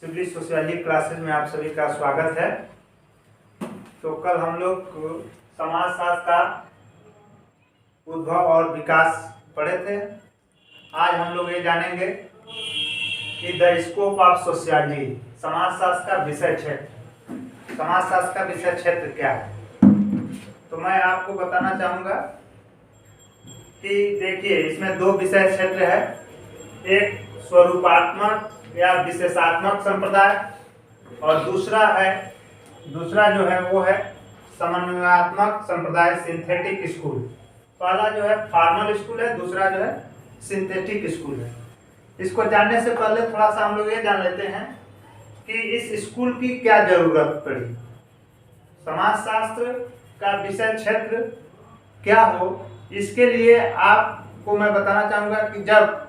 Civil sociology classes में आप सभी का स्वागत है। तो कल हम लोग समाजशास्त्र का उद्भव और विकास पढ़े थे। आज हम लोग ये जानेंगे कि द स्कोप ऑफ सोशियोलॉजी, समाजशास्त्र का विषय क्षेत्र। समाजशास्त्र का विषय क्षेत्र क्या है? तो मैं आपको बताना चाहूँगा कि देखिए, इसमें दो विषय क्षेत्र है। एक स्वरूपात्मक या विशेषात्मक संप्रदाय और दूसरा जो है वो है समन्वयात्मक संप्रदाय, सिंथेटिक स्कूल। पहला जो है फॉर्मल स्कूल है, दूसरा जो है सिंथेटिक स्कूल है। इसको जानने से पहले थोड़ा सा हम लोग ये जान लेते हैं कि इस स्कूल की क्या जरूरत पड़ी। समाजशास्त्र का विषय क्षेत्र क्या हो, इसके लिए आपको मैं बताना चाहूँगा कि जब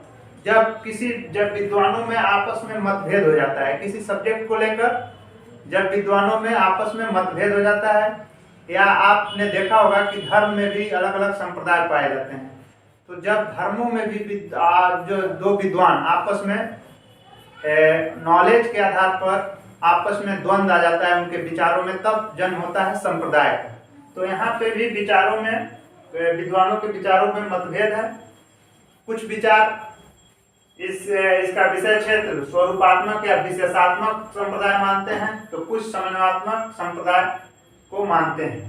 विद्वानों में आपस में मतभेद हो जाता है, किसी सब्जेक्ट को लेकर जब विद्वानों में आपस में मतभेद हो जाता है, या आपने देखा होगा कि धर्म में भी अलग अलग संप्रदाय पाए जाते हैं, तो जब धर्मों में भी जो दो विद्वान आपस में नॉलेज के आधार पर आपस में द्वंद्व आ जाता है उनके विचारों में, तब जन्म होता है संप्रदाय का। तो यहाँ पे भी विचारों में, विद्वानों के विचारों में मतभेद है। कुछ विचार इसका विषय क्षेत्र स्वरूपात्मक या विशेषात्मक संप्रदाय मानते हैं, तो कुछ समन्वयात्मक संप्रदाय को मानते हैं।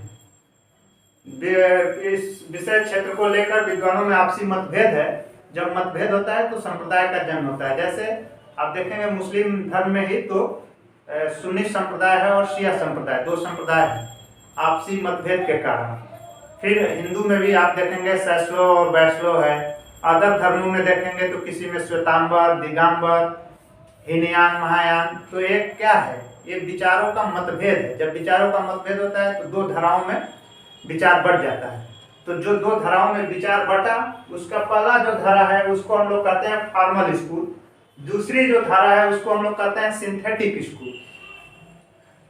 इस विषय क्षेत्र को लेकर विद्वानों में आपसी मतभेद है। जब मतभेद होता है तो संप्रदाय का जन्म होता है। जैसे आप देखेंगे मुस्लिम धर्म में ही तो सुन्नी संप्रदाय है और शिया संप्रदाय, दो संप्रदाय है आपसी मतभेद के कारण। फिर हिंदू में भी आप देखेंगे शैशव और वैष्णव है। अदर धर्मों में देखेंगे तो किसी में श्वेतांबर, दिगंबर, हीनयान, महायान। तो एक क्या है, ये विचारों का मतभेद है। जब विचारों का मतभेद होता है तो दो धाराओं में विचार बढ़ जाता है। तो जो दो धाराओं में विचार बढ़ा, उसका पहला जो धारा है उसको हम लोग कहते हैं फॉर्मल स्कूल, दूसरी जो धारा है उसको हम लोग कहते हैं सिंथेटिक स्कूल।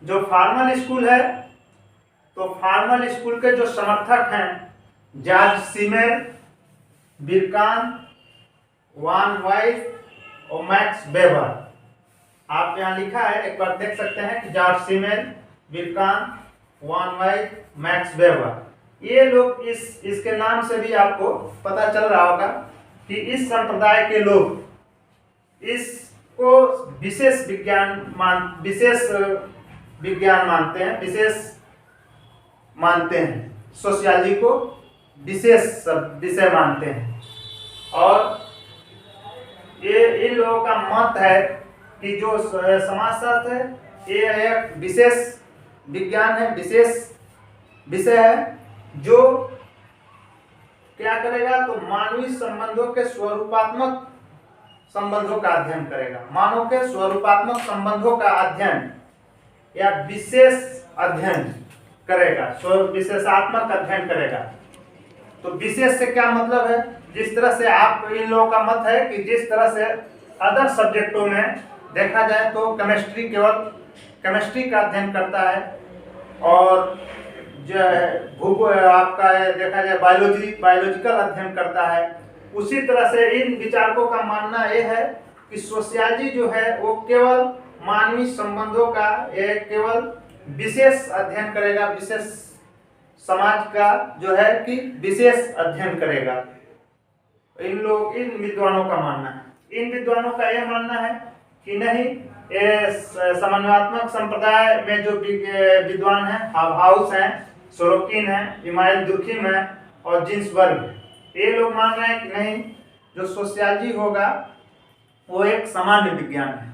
जो फॉर्मल स्कूल है, तो फॉर्मल स्कूल के जो समर्थक हैं जॉर्ज सीमेर, विल्कान, वान वाइज और मैक्स वेबर। आप यहाँ लिखा है, एक बार देख सकते हैं कि जॉर्ज सीमेर, विल्कान, वान वाइज, मैक्स वेबर। ये लोग इसके नाम से भी आपको पता चल रहा होगा कि इस संप्रदाय के लोग इसको विशेष विज्ञान मानते हैं, सोशियोलॉजी को विशेष विषय मानते हैं। और ये इन लोगों का मत है कि जो समाजशास्त्र है ये एक विशेष विज्ञान है, विशेष विषय है, जो क्या करेगा, तो मानवीय संबंधों के स्वरूपात्मक संबंधों का अध्ययन करेगा। मानव के स्वरूपात्मक संबंधों का अध्ययन या विशेष अध्ययन करेगा, विशेषात्मक अध्ययन करेगा। तो विशेष से क्या मतलब है, जिस तरह से आप इन लोगों का मत है कि जिस तरह से अदर सब्जेक्टों में देखा जाए तो केमिस्ट्री केवल केमिस्ट्री का अध्ययन करता है, और जो है आपका देखा जाए बायोलॉजिकल अध्ययन करता है। उसी तरह से इन विचारकों का मानना यह है कि सोशियोलॉजी जो है वो केवल मानवीय संबंधों का एक केवल विशेष अध्ययन करेगा, विशेष समाज का जो है कि विशेष अध्ययन करेगा। इन विद्वानों का मानना है। इन विद्वानों का यह मानना है कि नहीं, समन्वयात्मक संप्रदाय में जो विद्वान हैं, हाउस हैं, सोरोकिन है, इमाइल दुर्खिम है और जिन्सबर्ग है, ये लोग मान रहे हैं कि नहीं, जो सोशियोलॉजी होगा वो एक सामान्य विज्ञान है,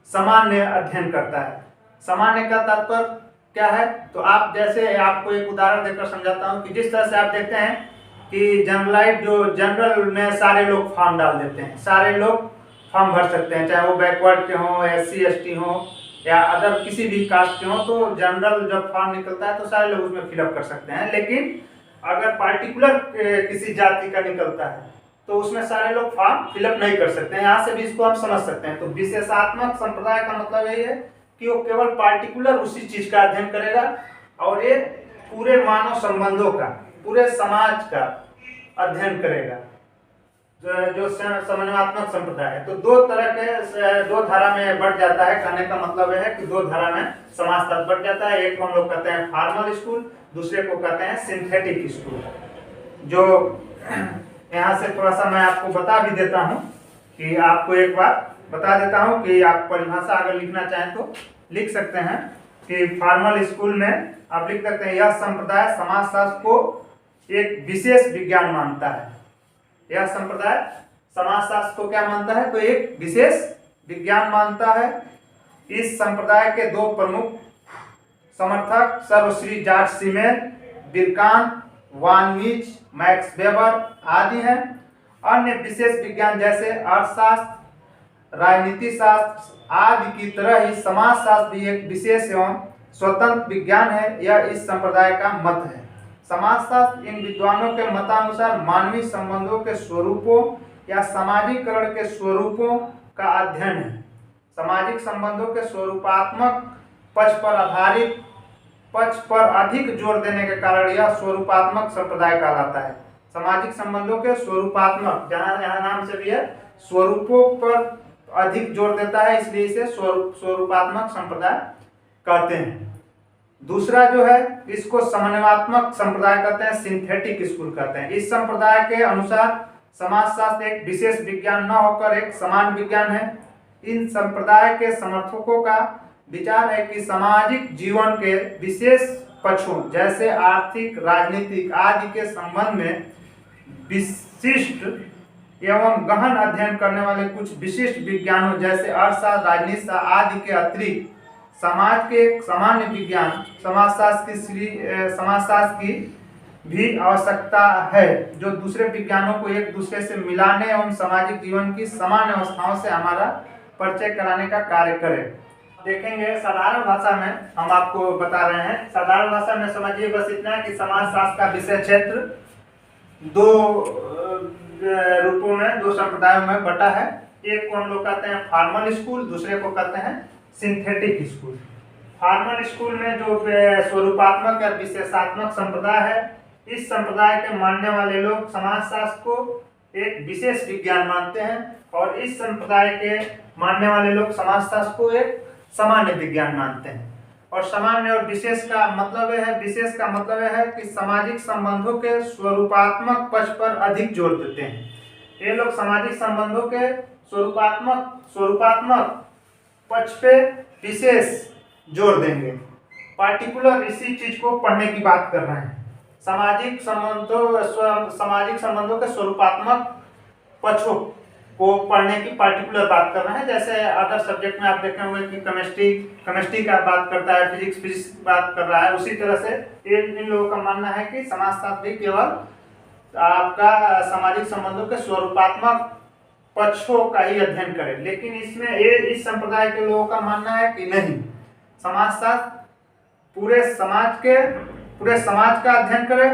सामान्य अध्ययन करता है। सामान्य का तात्पर्य क्या है, तो आप जैसे आपको एक उदाहरण देकर समझाता हूँ कि जिस तरह से आप देखते हैं कि जनरल में सारे लोग फॉर्म डाल देते हैं, सारे लोग फॉर्म भर सकते हैं, चाहे वो बैकवर्ड के हों, SC ST हों या अदर किसी भी कास्ट के हों। तो जनरल जब फॉर्म निकलता है तो सारे लोग उसमें फिलअप कर सकते हैं। लेकिन अगर पार्टिकुलर किसी जाति का निकलता है तो उसमें सारे लोग फॉर्म फिलअप नहीं कर सकते हैं। यहाँ से भी इसको हम समझ सकते हैं। तो विशेषात्मक संप्रदाय का मतलब यही है कि वो केवल पार्टिकुलर उसी चीज का अध्ययन करेगा, और ये पूरे मानव संबंधों का, पूरे समाज का अध्ययन करेगा। जो समन्वयात्मक संप्रदाय है, तो दो तरह के, दो धारा में बढ़ जाता है। कहने का मतलब है कि दो धारा में समाजशास्त्र बढ़ जाता है। एक को हम लोग कहते हैं फॉर्मल स्कूल, दूसरे को कहते हैं सिंथेटिक स्कूल। जो यहाँ से थोड़ा सा मैं आपको बता भी देता हूँ कि आपको एक बार बता देता हूँ कि आप परिभाषा अगर लिखना चाहें तो लिख सकते हैं कि फॉर्मल स्कूल में आप लिख सकते हैं, यह संप्रदाय समाजशास्त्र को एक विशेष विज्ञान मानता है। यह संप्रदाय समाजशास्त्र को क्या मानता है, तो एक विशेष विज्ञान मानता है। इस संप्रदाय के दो प्रमुख समर्थक सर्वश्री जॉर्ज सीमेल, विरकांत, वान मीच, मैक्स वेबर आदि हैं। अन्य विशेष विज्ञान जैसे अर्थशास्त्र, राजनीति शास्त्र आदि की तरह ही समाजशास्त्र भी एक विशेष एवं स्वतंत्र विज्ञान है। यह इस संप्रदाय का मत है। समाजशास्त्र इन विद्वानों के मतानुसार मानवीय संबंधों के स्वरूपों या सामाजिकरण के स्वरूपों का अध्ययन है। सामाजिक संबंधों के स्वरूपात्मक पक्ष पर आधारित पक्ष पर अधिक जोर देने के कारण यह स्वरूपात्मक संप्रदाय कहलाता है। सामाजिक संबंधों के स्वरूपात्मक, जहाँ यहाँ नाम से भी है, स्वरूपों पर अधिक जोर देता है, इसलिए इसे स्वरूपात्मक संप्रदाय कहते हैं। दूसरा जो है, इसको समन्वयात्मक संप्रदाय कहते हैं, सिंथेटिक स्कूल कहते हैं। इस संप्रदाय के अनुसार समाजशास्त्र एक विशेष विज्ञान न होकर एक समान विज्ञान है। इन संप्रदाय के समर्थकों का विचार है कि सामाजिक जीवन के विशेष पक्षों जैसे आर्थिक, राजनीतिक आदि के संबंध में विशिष्ट एवं गहन अध्ययन करने वाले कुछ विशिष्ट विज्ञानों जैसे अर्थशास्त्र, राजनीति आदि के अतिरिक्त समाज के एक सामान्य विज्ञान समाजशास्त्र की भी आवश्यकता है, जो दूसरे विज्ञानों को एक दूसरे से मिलाने एवं सामाजिक जीवन की समान अवस्थाओं से हमारा परिचय कराने का कार्य करे। देखेंगे साधारण भाषा में हम आपको बता रहे हैं। साधारण भाषा में समझिए बस इतना कि समाजशास्त्र का विषय क्षेत्र दो रूपों में, दो संप्रदायों में बटा है। एक को हम लोग कहते हैं फॉर्मल स्कूल, दूसरे को कहते हैं सिंथेटिक स्कूल। फॉर्मल स्कूल में जो स्वरूपात्मक या विशेषात्मक संप्रदाय है, इस संप्रदाय के मानने वाले लोग समाजशास्त्र को एक विशेष विज्ञान मानते हैं और इस संप्रदाय के मानने वाले लोग समाजशास्त्र को एक सामान्य विज्ञान मानते हैं। और सामान्य और विशेष का मतलब है, विशेष का मतलब है कि सामाजिक संबंधों के स्वरूपात्मक पक्ष पर अधिक जोर देते हैं। ये लोग सामाजिक संबंधों के स्वरूपात्मक पक्ष पे विशेष जोर देंगे। पार्टिकुलर इसी चीज को पढ़ने की बात कर रहे हैं। सामाजिक संबंधों के स्वरूपात्मक पक्षों को पढ़ने की पार्टिकुलर बात कर रहे हैं। जैसे अदर सब्जेक्ट में आप देखे होंगे कि केमिस्ट्री का बात करता है, फिजिक्स बात कर रहा है, उसी तरह से इन लोगों का मानना है कि समाजशास्त्र भी केवल आपका सामाजिक संबंधों के स्वरूपात्मक पक्षों का ही अध्ययन करे। लेकिन इसमें इस संप्रदाय के लोगों का मानना है कि नहीं, समाजशास्त्र पूरे समाज का अध्ययन करे,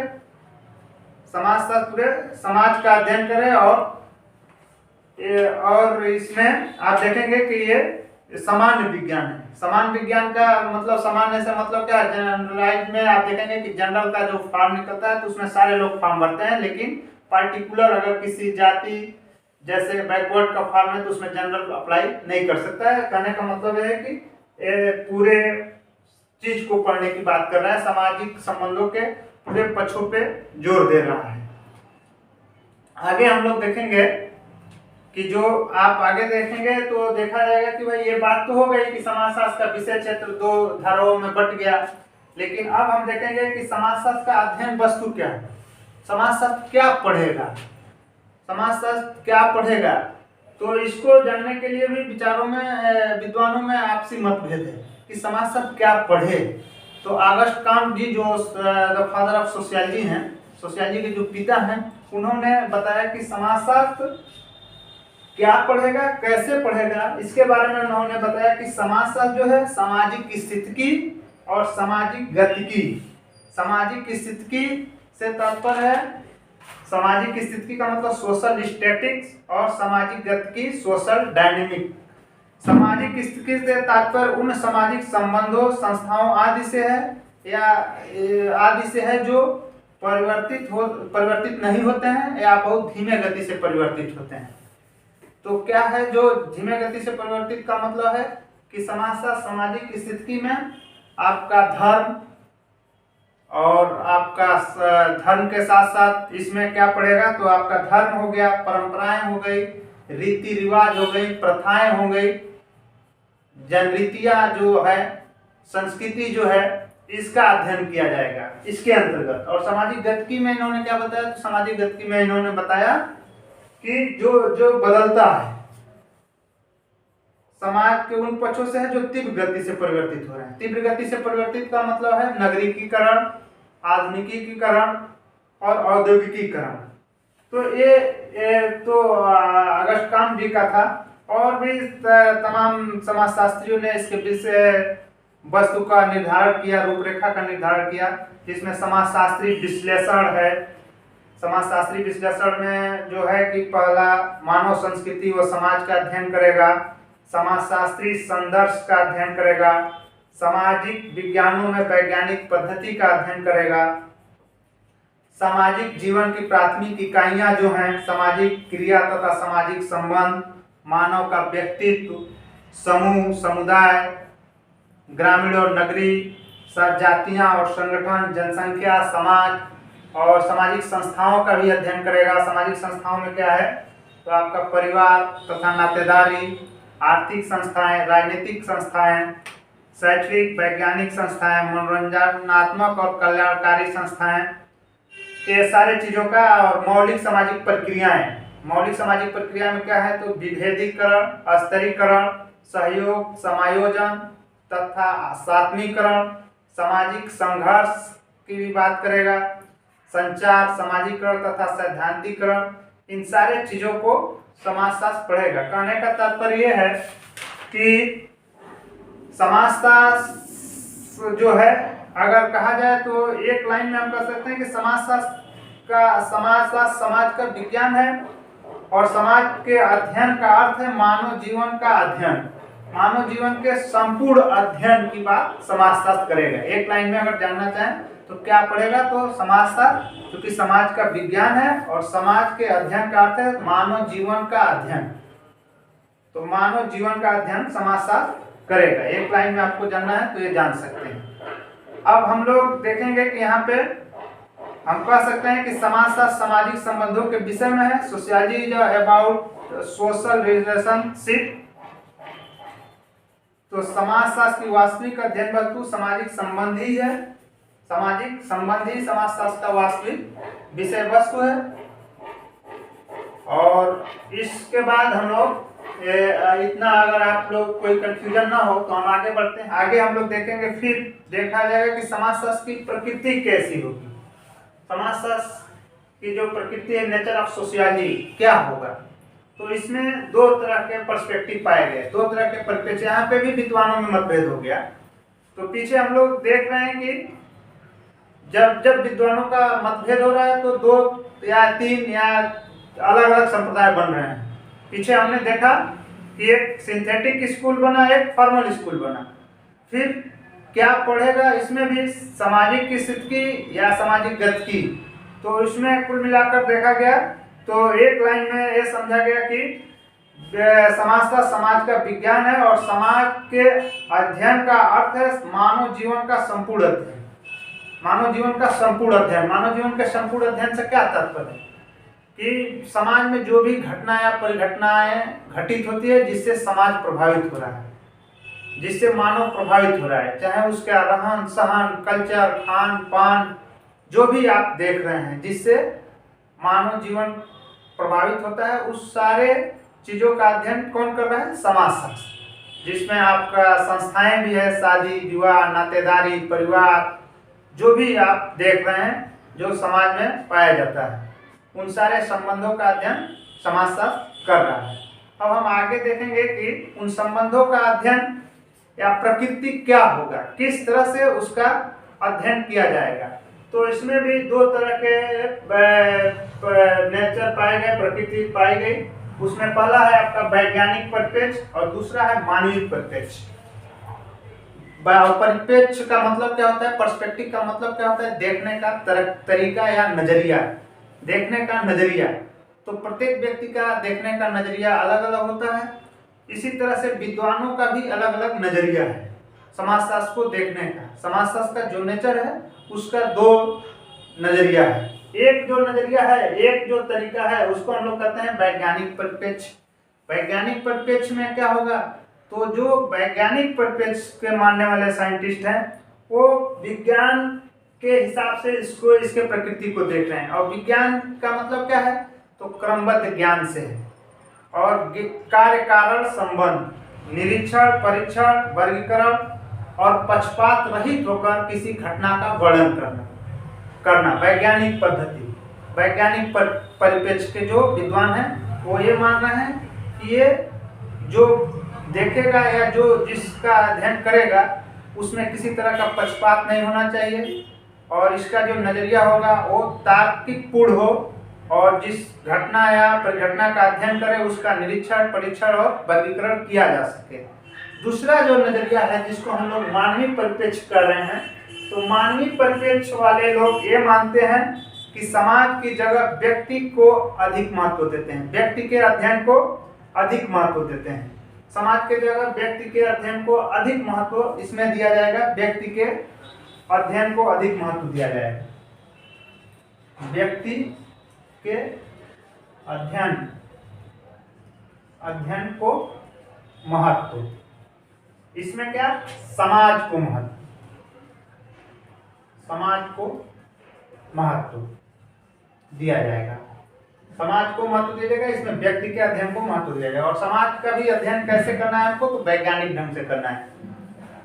समाजशास्त्र पूरे समाज का अध्ययन करे। और इसमें आप देखेंगे कि ये सामान्य विज्ञान है। सामान्य विज्ञान का मतलब, सामान्य से मतलब क्या है, जनरलाइज में आप देखेंगे कि जनरल का जो फॉर्म निकलता है तो उसमें सारे लोग फॉर्म भरते हैं, लेकिन पार्टिकुलर अगर किसी जाति जैसे बैकवर्ड का फॉर्म है तो उसमें जनरल अप्लाई नहीं कर सकता है। कहने का मतलब है कि पूरे चीज को पढ़ने की बात कर रहा है, सामाजिक संबंधों के पूरे पक्षों पे जोर दे रहा है। आगे हम लोग देखेंगे कि जो आप आगे देखेंगे तो देखा जाएगा कि भाई ये बात तो हो गई कि समाजशास्त्र का विषय क्षेत्र दो धाराओं में बट गया, लेकिन अब हम देखेंगे कि समाजशास्त्र का अध्ययन वस्तु क्या है, समाजशास्त्र क्या पढ़ेगा, समाजशास्त्र क्या पढ़ेगा। तो इसको जानने के लिए भी विद्वानों में आपसी मतभेद है कि समाजशास्त्र क्या पढ़े। तो ऑगस्ट कांट जी जो फादर ऑफ सोशियोलॉजी हैं, सोशियोलॉजी के जो पिता हैं, उन्होंने बताया कि समाजशास्त्र क्या पढ़ेगा, कैसे पढ़ेगा, इसके बारे में उन्होंने बताया कि समाजशास्त्र जो है सामाजिक स्थितिकी और सामाजिक गतिकी। सामाजिक स्थितिकी से तात्पर्य है, सामाजिक स्थितिकी का मतलब सोशल स्टैटिक्स और सामाजिक गतिकी सोशल डायनेमिक। सामाजिक स्थिति से तात्पर्य उन सामाजिक संबंधों, संस्थाओं आदि से है या आदि से है जो परिवर्तित नहीं होते हैं या बहुत धीमे गति से परिवर्तित होते हैं। तो क्या है जो धीमे गति से परिवर्तित का मतलब है कि सामाजिक स्थिति में आपका धर्म और आपका धर्म के साथ साथ इसमें क्या पड़ेगा, तो आपका धर्म हो गया, परंपराएं हो गई, रीति रिवाज हो गई, प्रथाएं हो गई, जनरीतियां जो है, संस्कृति जो है, इसका अध्ययन किया जाएगा इसके अंतर्गत। और सामाजिक गतिकी में इन्होंने क्या बताया, तो सामाजिक गतिकी में इन्होंने बताया कि जो बदलता है समाज के उन पक्षों से है जो तीव्र गति से परिवर्तित हो रहे हैं। तीव्र गति से परिवर्तित का मतलब है नगरीकीकरण, आधुनिकीकरण और औद्योगिकीकरण। तो ये तो अगस्टकाम जी का था, और भी तमाम समाजशास्त्रियों ने इसके विषय वस्तु का निर्धारण किया, रूपरेखा का निर्धारण किया, जिसमें समाजशास्त्री विश्लेषण है। समाजशास्त्री विश्लेषण में जो है कि पहला मानव संस्कृति व समाज का अध्ययन करेगा, समाजशास्त्री संदर्श का अध्ययन करेगा, सामाजिक विज्ञानों में वैज्ञानिक पद्धति का अध्ययन करेगा, सामाजिक जीवन की प्राथमिक इकाइयां जो हैं, सामाजिक क्रिया तथा सामाजिक संबंध, मानव का व्यक्तित्व, समूह, समुदाय, ग्रामीण और नगरी, जातियां और संगठन, जनसंख्या, समाज और सामाजिक संस्थाओं का भी अध्ययन करेगा। सामाजिक संस्थाओं में क्या है, तो आपका परिवार तथा नातेदारी, आर्थिक संस्थाएं, राजनीतिक संस्थाएं, शैक्षिक वैज्ञानिक संस्थाएं, मनोरंजनात्मक और कल्याणकारी संस्थाएं, ये सारे चीजों का। और मौलिक सामाजिक प्रक्रियाएं, मौलिक सामाजिक प्रक्रिया में क्या है, तो विभेदीकरण, स्तरीकरण, सहयोग, समायोजन तथा सात्मीकरण, सामाजिक संघर्ष की भी बात करेगा, संचार, समाजीकरण तथा सैद्धांतिकरण, इन सारे चीजों को समाजशास्त्र पढ़ेगा। कहने का तात्पर्य यह है कि समाजशास्त्र जो है, अगर कहा जाए तो एक लाइन में हम कह सकते हैं कि समाजशास्त्र समाज का विज्ञान है, और समाज के अध्ययन का अर्थ है मानव जीवन का अध्ययन। मानव जीवन के संपूर्ण अध्ययन की बात समाजशास्त्र करेगा। एक लाइन में अगर जानना चाहें तो क्या पढ़ेगा, तो समाजशास्त्र, क्योंकि समाज का विज्ञान है और समाज के अध्ययन का अर्थ है मानव जीवन का अध्ययन, तो मानव जीवन का अध्ययन समाजशास्त्र करेगा। एक लाइन में आपको जानना है तो ये जान सकते हैं। अब हम लोग देखेंगे कि यहाँ पे हम कह सकते हैं कि समाजशास्त्र सामाजिक संबंधों के विषय में है। Sociology is about social relationship. तो समाजशास्त्र की वास्तविक अध्ययन वस्तु सामाजिक संबंध ही है। सामाजिक संबंध ही समाजशास्त्र का वास्तविक विषय वस्तु है। और इसके बाद हम लोग इतना, अगर आप लोग कोई कंफ्यूजन ना हो तो हम आगे बढ़ते हैं। आगे हम लोग देखेंगे, फिर देखा जाएगा कि समाजशास्त्र की प्रकृति कैसी होगी। समाजशास्त्र की जो प्रकृति है, नेचर ऑफ सोशियोलॉजी क्या होगा, तो इसमें दो तरह के पर्सपेक्टिव पाए गए, दो तरह के परिप्रेक्ष्य। यहाँ पे भी विद्वानों में मतभेद हो गया। तो पीछे हम लोग देख रहे हैं कि जब विद्वानों का मतभेद हो रहा है तो दो या तीन या अलग अलग संप्रदाय बन रहे हैं। पीछे हमने देखा कि एक सिंथेटिक स्कूल बना, एक फॉर्मल स्कूल बना। फिर क्या पढ़ेगा, इसमें भी सामाजिक स्थिति या सामाजिक गतिकी। तो इसमें कुल मिलाकर देखा गया तो एक लाइन में ये समझा गया कि समाजशास्त्र समाज का विज्ञान है, और समाज के अध्ययन का अर्थ है मानव जीवन का संपूर्ण अध्ययन। मानव जीवन का संपूर्ण अध्ययन, मानव जीवन के संपूर्ण अध्ययन से क्या तात्पर्य है कि समाज में जो भी घटना या परिघटनाएं घटित होती है जिससे समाज प्रभावित हो रहा है, जिससे मानव प्रभावित हो रहा है, चाहे उसका रहन सहन, कल्चर, खान पान, जो भी आप देख रहे हैं जिससे मानव जीवन प्रभावित होता है, उस सारे चीजों का अध्ययन कौन कर रहा है, समाजशास्त्र। जिसमें आपका संस्थाएं भी है, शादी विवाह, नातेदारी, परिवार, जो भी आप देख रहे हैं जो समाज में पाया जाता है, उन सारे संबंधों का अध्ययन समाजशास्त्र कर रहा है। अब हम आगे देखेंगे कि उन संबंधों का अध्ययन या प्रकृति क्या होगा, किस तरह से उसका अध्ययन किया जाएगा। तो इसमें भी दो तरह के नेचर पाए गए, प्रकृति पाई गई। उसमें पहला है आपका वैज्ञानिक परिप्रेक्ष्य और दूसरा है मानवीय परिप्रेक्ष्य। परिप्रेक्ष्य का मतलब क्या होता है, पर्सपेक्टिव का मतलब क्या होता है, देखने का तरीका या नजरिया, देखने का नजरिया। तो प्रत्येक व्यक्ति का देखने का नजरिया अलग अलग होता है। इसी तरह से विद्वानों का भी अलग अलग नजरिया है समाजशास्त्र को देखने का। समाजशास्त्र का जो नेचर है उसका दो नजरिया है। एक जो नजरिया है, एक जो तरीका है, उसको हम लोग कहते हैं वैज्ञानिक परिप्रेक्ष्य। वैज्ञानिक परिप्रेक्ष्य में क्या होगा, तो जो वैज्ञानिक परिप्रेक्ष्य के मानने वाले साइंटिस्ट हैं वो विज्ञान के हिसाब से इसको, इसके प्रकृति को देख रहे हैं। और विज्ञान का मतलब क्या है, तो क्रमबद्ध ज्ञान से है। और कार्य कारण संबंध, निरीक्षण, परीक्षण, वर्गीकरण और पक्षपात रहित होकर किसी घटना का वर्णन करना वैज्ञानिक पद्धति। वैज्ञानिक परिप्रेक्ष्य के जो विद्वान हैं वो ये मान रहे हैं कि ये जो देखेगा या जो जिसका अध्ययन करेगा उसमें किसी तरह का पक्षपात नहीं होना चाहिए, और इसका जो नजरिया होगा वो तार्किक पूर्ण हो, और जिस घटना या परिघटना का अध्ययन करे उसका निरीक्षण, परीक्षण और वर्गीकरण किया जा सके। दूसरा जो नजरिया है जिसको हम लोग मानवीय परिप्रेक्ष्य कर रहे हैं, तो मानवीय परिप्रेक्ष्य वाले लोग ये मानते हैं कि समाज की जगह व्यक्ति को अधिक महत्व देते हैं, व्यक्ति के अध्ययन को अधिक महत्व देते हैं। समाज के जगह व्यक्ति के अध्ययन को अधिक महत्व इसमें दिया जाएगा, व्यक्ति के अध्ययन को अधिक महत्व दिया जाएगा। व्यक्ति के अध्ययन को महत्व, इसमें क्या, समाज को महत्व दिया जाएगा। समाज को महत्व दिया जाएगा, इसमें व्यक्ति के अध्ययन को महत्व दिया जाएगा। और समाज का भी अध्ययन कैसे करना है हमको, तो वैज्ञानिक ढंग से करना है,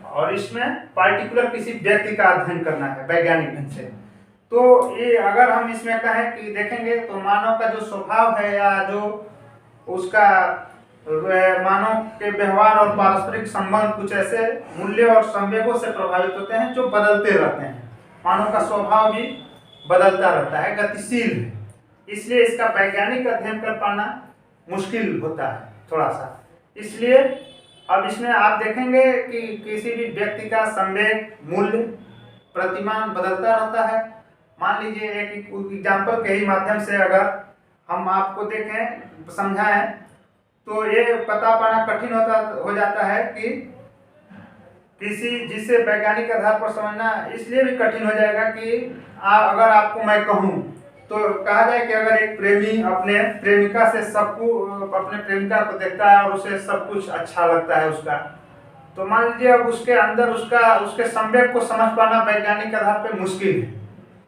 और इसमें पार्टिकुलर किसी व्यक्ति का अध्ययन करना है वैज्ञानिक ढंग से। तो ये अगर हम इसमें कहें कि देखेंगे तो मानव का जो स्वभाव है या जो उसका मानव के व्यवहार और पारस्परिक संबंध कुछ ऐसे मूल्य और संवेगों से प्रभावित होते हैं जो बदलते रहते हैं। मानव का स्वभाव भी बदलता रहता है, गतिशील है, इसलिए इसका वैज्ञानिक अध्ययन कर पाना मुश्किल होता है थोड़ा सा। इसलिए अब इसमें आप देखेंगे कि किसी भी व्यक्ति का संवेग, मूल्य, प्रतिमान बदलता रहता है। मान लीजिए एक एग्जाम्पल के ही माध्यम से अगर हम आपको देखें, समझाएं, तो ये पता पाना कठिन हो जाता है कि जिसे वैज्ञानिक आधार पर समझना इसलिए भी कठिन हो जाएगा कि अगर आपको मैं कहूँ तो कहा जाए कि अगर एक प्रेमी अपने प्रेमिका से अपने प्रेमिका को देखता है और उसे सब कुछ अच्छा लगता है उसका, तो मान लीजिए अब उसके अंदर उसके संवेग को समझ पाना वैज्ञानिक आधार पर मुश्किल है।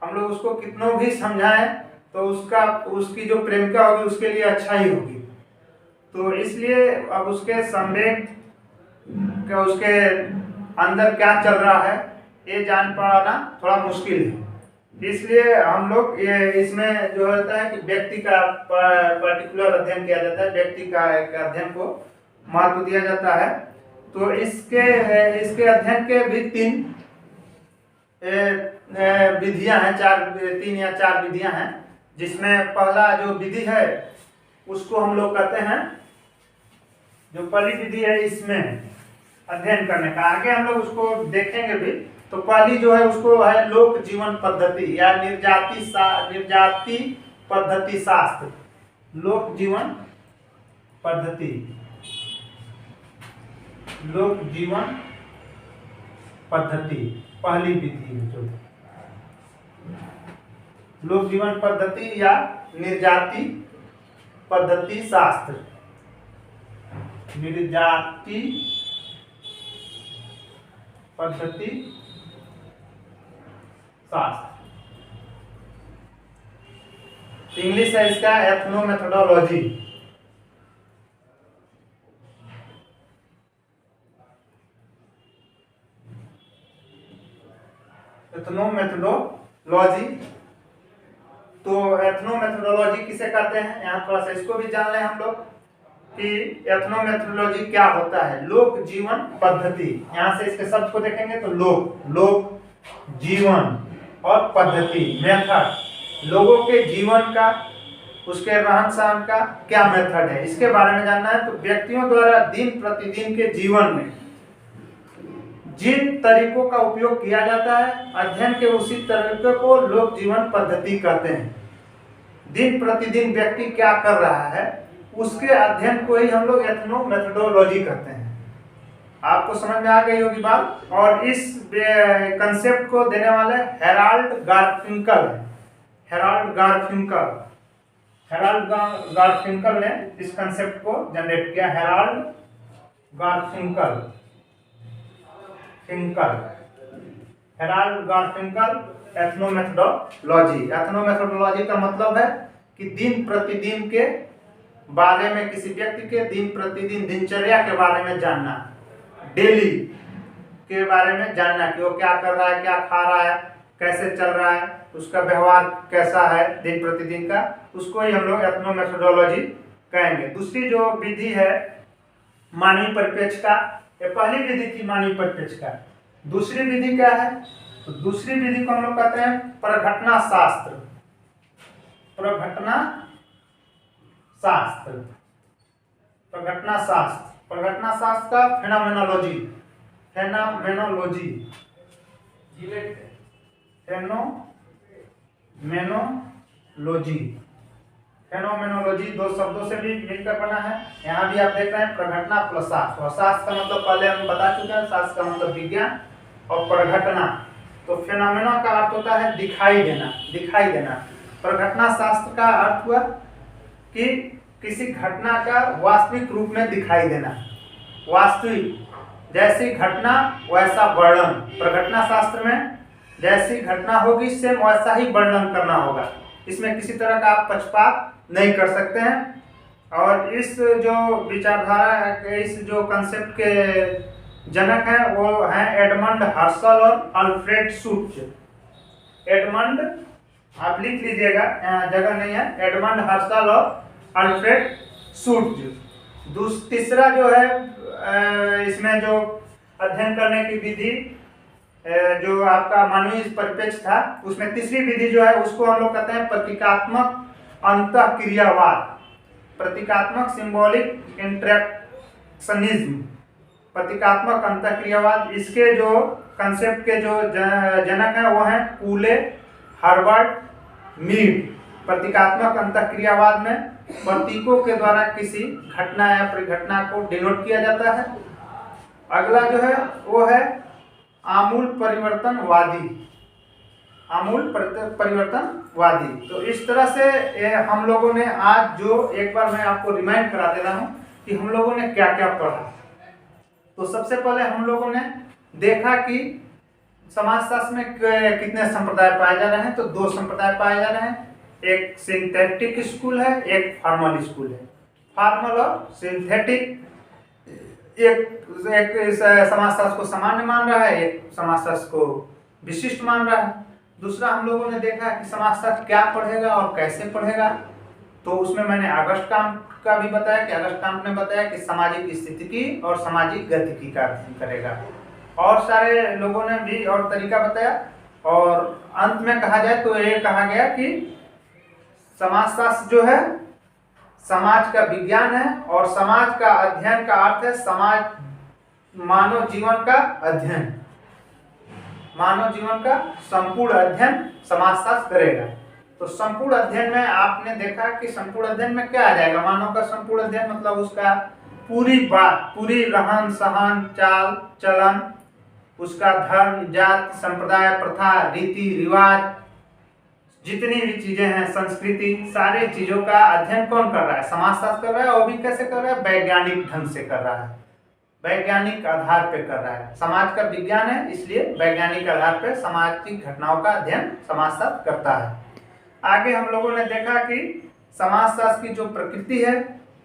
हम लोग उसको कितनों भी समझाएं तो उसकी जो प्रेमिका होगी उसके लिए अच्छा ही होगी। तो इसलिए अब उसके संवेग का, उसके अंदर क्या चल रहा है ये जान पाना थोड़ा मुश्किल है। इसलिए हम लोग ये इसमें जो होता है कि व्यक्ति का पर्टिकुलर अध्ययन किया जाता है, व्यक्ति का अध्ययन को महत्व दिया जाता है। तो इसके अध्ययन के भी 3 विधियां हैं, 3 या 4 विधियां हैं, जिसमें पहला जो विधि है उसको हम लोग कहते हैं, जो पहली विधि है इसमें अध्ययन करने का, आगे हम लोग उसको देखेंगे भी। तो पहली जो है उसको है लोक जीवन पद्धति या निर्जाति पद्धति शास्त्र। लोक जीवन पद्धति, लोक जीवन पद्धति पहली विधि है। जो लोक जीवन पद्धति या निर्जाति पद्धति शास्त्र, निर्जाति पद्धति शास्त्र, इंग्लिश है इसका एथनोमेथोडोलॉजी। एथनोमेथोडोलॉजी, तो एथनोमेथोडोलॉजी किसे कहते हैं, यहाँ थोड़ा सा इसको भी जान लें हम लोग कि एथनोमेथोडोलॉजी क्या होता है। लोक जीवन पद्धति, यहाँ से इसके शब्द को देखेंगे तो लोक जीवन और पद्धति, मेथड, लोगों के जीवन का, उसके रहन सहन का क्या मेथड है, इसके बारे में जानना है। तो व्यक्तियों द्वारा दिन प्रतिदिन के जीवन जिन तरीकों का उपयोग किया जाता है, अध्ययन के उसी तरीके को लोक जीवन पद्धति कहते हैं। दिन प्रतिदिन व्यक्ति क्या कर रहा है उसके अध्ययन को ही हम लोग एथनोमेथोडोलॉजी कहते हैं। आपको समझ में आ गई होगी बात। और इस कंसेप्ट को देने वाले हेराल्ड गारफिंकल है। हेराल्ड गारफिंकल ने इस कंसेप्ट को जनरेट किया। हेराल्ड गारफिंकल एथनोमेथोडोलॉजी। एथनोमेथोडोलॉजी का मतलब है कि दिन प्रतिदिन के बारे में, किसी व्यक्ति के दिन प्रतिदिन दिनचर्या के बारे में जानना, डेली के बारे में जानना कि वो क्या कर रहा है, क्या खा रहा है, कैसे चल रहा है, उसका व्यवहार कैसा है दिन प्रतिदिन का, उसको ही हम लोग एथनोमेथोडोलॉजी कहेंगे। दूसरी जो विधि है मानवीय परिप्रेक्ष्य का, ये पहली विधि थी मानवीय परिप्रेक्ष्य का। दूसरी विधि क्या है? तो दूसरी विधि को हम लोग कहते हैं प्रघटना शास्त्र। प्रघटना शास्त्र का फेनोमेनोलॉजी दो शब्दों से भी मिलकर बना है। यहाँ भी आप देख रहे हैं प्रघटना प्लस शास्त्र। और शास्त्र का मतलब पहले हम बता चुके हैं, शास्त्र का मतलब विज्ञान, और प्रघटना तो फेनोमेना का अर्थ होता है दिखाई देना। प्रघटना शास्त्र का अर्थ हुआ कि किसी घटना का वास्तविक रूप में दिखाई देना, वास्तविक जैसी घटना वैसा वर्णन। प्रघटना शास्त्र में जैसी घटना होगी सेम वैसा ही वर्णन करना होगा, इसमें किसी तरह का आप पक्षपात नहीं कर सकते हैं। और इस जो विचारधारा है, इस जो कंसेप्ट के जनक हैं वो हैं एडमंड हर्शल और अल्फ्रेड शुट्ज। एडमंड, आप लिख लीजिएगा, जगह नहीं है, एडमंड हर्शल और अल्फ्रेड शुट्ज। तीसरा जो है इसमें जो अध्ययन करने की विधि जो आपका मानवीय परिप्रेक्ष्य था, उसमें तीसरी विधि जो है उसको हम लोग कहते हैं प्रतीकात्मक अंतःक्रियावाद। प्रतीकात्मक सिंबॉलिक इंटरेक्शनिज्म, प्रतीकात्मक अंतःक्रियावाद। इसके जो कंसेप्ट के जो जनक हैं वो हैं कूले, हर्बर्ट, मीड। प्रतीकात्मक अंतःक्रियावाद में प्रतीकों के द्वारा किसी घटना या परिघटना को डिनोट किया जाता है। अगला जो है वो है आमूल परिवर्तनवादी। तो इस तरह से हम लोगों ने आज जो, एक बार मैं आपको रिमाइंड करा दे रहा हूँ कि हम लोगों ने क्या क्या पढ़ा। तो सबसे पहले हम लोगों ने देखा कि समाजशास्त्र में कितने संप्रदाय पाए जा रहे हैं। तो दो संप्रदाय पाए जा रहे हैं, एक सिंथेटिक स्कूल है, एक फॉर्मल स्कूल है। फॉर्मल और सिंथेटिक, एक समाजशास्त्र को सामान्य मान रहा है, एक समाजशास्त्र को विशिष्ट मान रहा है। दूसरा हम लोगों ने देखा कि समाजशास्त्र क्या पढ़ेगा और कैसे पढ़ेगा। तो उसमें मैंने अगस्ट काम्ट का भी बताया कि अगस्ट काम्ट ने बताया कि सामाजिक स्थितिकी और सामाजिक गतिकी का अध्ययन करेगा। और सारे लोगों ने भी और तरीका बताया। और अंत में कहा जाए तो ये कहा गया कि समाजशास्त्र जो है समाज का विज्ञान है, और समाज का अध्ययन का अर्थ है समाज, मानव जीवन का अध्ययन, मानव जीवन का संपूर्ण अध्ययन समाजशास्त्र करेगा। तो संपूर्ण अध्ययन में आपने देखा कि संपूर्ण अध्ययन में क्या आ जाएगा। मानव का संपूर्ण अध्ययन मतलब उसका पूरी बात, पूरी रहन सहन, चाल चलन, उसका धर्म, जाति, संप्रदाय, प्रथा, रीति रिवाज, जितनी भी चीजें हैं, संस्कृति, सारी चीजों का अध्ययन कौन कर रहा है? समाजशास्त्र कर रहा है। और भी कैसे कर रहा है? वैज्ञानिक ढंग से कर रहा है, वैज्ञानिक आधार पे कर रहा है। समाज का विज्ञान है, इसलिए वैज्ञानिक आधार पे सामाजिक घटनाओं का अध्ययन समाजशास्त्र करता है। आगे हम लोगों ने देखा कि समाजशास्त्र की जो प्रकृति है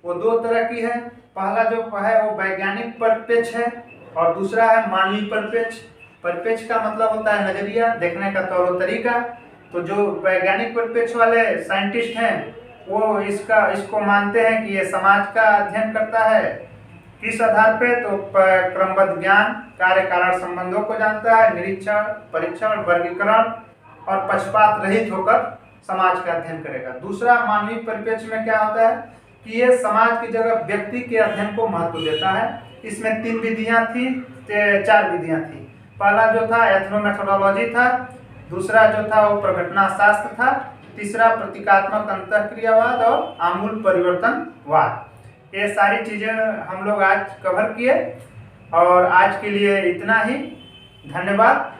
वो दो तरह की है। पहला जो है वो वैज्ञानिक परिप्रेक्ष्य है, और दूसरा है मानवीय परिप्रेक्ष्य। परिप्रेक्ष्य का मतलब होता है नजरिया, देखने का तौर तरीका। तो जो वैज्ञानिक परिप्रेक्ष्य वाले साइंटिस्ट हैं वो इसको मानते हैं कि ये समाज का अध्ययन करता है। किस आधार पे? तो क्रमबद्ध ज्ञान, कार्य कारण संबंधों को जानता है, निरीक्षण, परीक्षण, वर्गीकरण और पक्षपात रहित होकर समाज का अध्ययन करेगा। दूसरा मानवीय परिप्रेक्ष्य में क्या होता है कि ये समाज की जगह व्यक्ति के अध्ययन को महत्व देता है। इसमें 3 विधियां थी, 4 विधियां थी। पहला जो था एथनोमेथोडोलॉजी था, दूसरा जो था वो प्रघटना शास्त्र था, तीसरा प्रतीकात्मक अंतःक्रियावाद और आमूल परिवर्तनवाद। ये सारी चीज़ें हम लोग आज कवर किए और आज के लिए इतना ही। धन्यवाद।